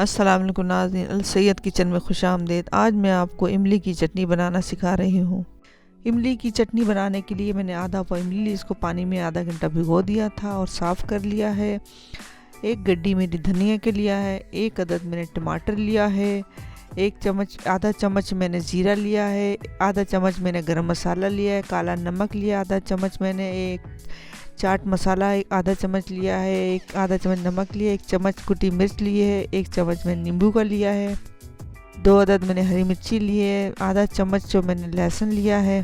अस्सलाम वालेकुम नाज़रीन, अल सैयद किचन में खुशामदीद। आज मैं आपको इमली की चटनी बनाना सिखा रही हूँ। इमली की चटनी बनाने के लिए मैंने आधा पाव इमली ली, इसको पानी में आधा घंटा भिगो दिया था और साफ़ कर लिया है। एक गड्डी मेरी धनिया के लिया है, एक अदद मैंने टमाटर लिया है, आधा चम्मच मैंने ज़ीरा लिया है, आधा चम्मच मैंने गरम मसाला लिया है, काला नमक लिया आधा चम्मच मैंने, एक चाट मसाला एक आधा चम्मच लिया है, एक आधा चम्मच नमक लिया, एक चम्मच कुटी मिर्च लिए है, एक चम्मच मैंने नींबू का लिया है, 2 अदद मैंने हरी मिर्ची लिए है, आधा चम्मच जो मैंने लहसुन लिया है।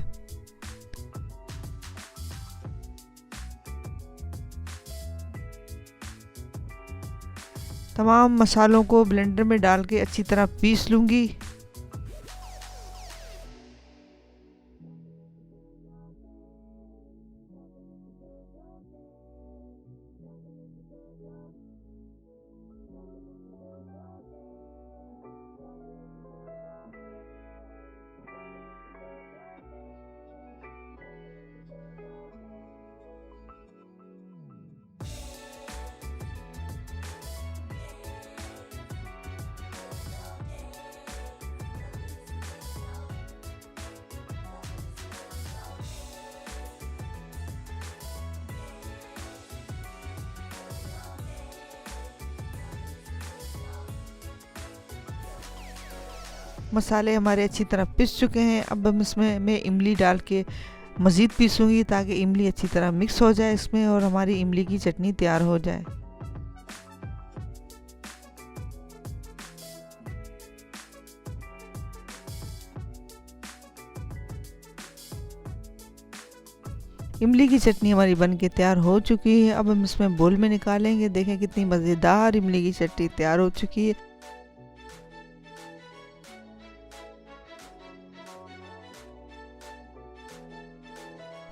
तमाम मसालों को ब्लेंडर में डाल के अच्छी तरह पीस लूँगी। मसाले हमारे अच्छी तरह पिस चुके हैं। अब हम इसमें मैं इमली डाल के मज़ीद पीसूँगी ताकि इमली अच्छी तरह मिक्स हो जाए इसमें और हमारी इमली की चटनी तैयार हो जाए। इमली की चटनी हमारी बन के तैयार हो चुकी है। अब हम इसमें बोल में निकालेंगे। देखें कितनी मज़ेदार इमली की चटनी तैयार हो चुकी है।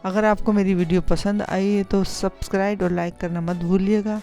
अगर आपको मेरी वीडियो पसंद आई है तो सब्सक्राइब और लाइक करना मत भूलिएगा।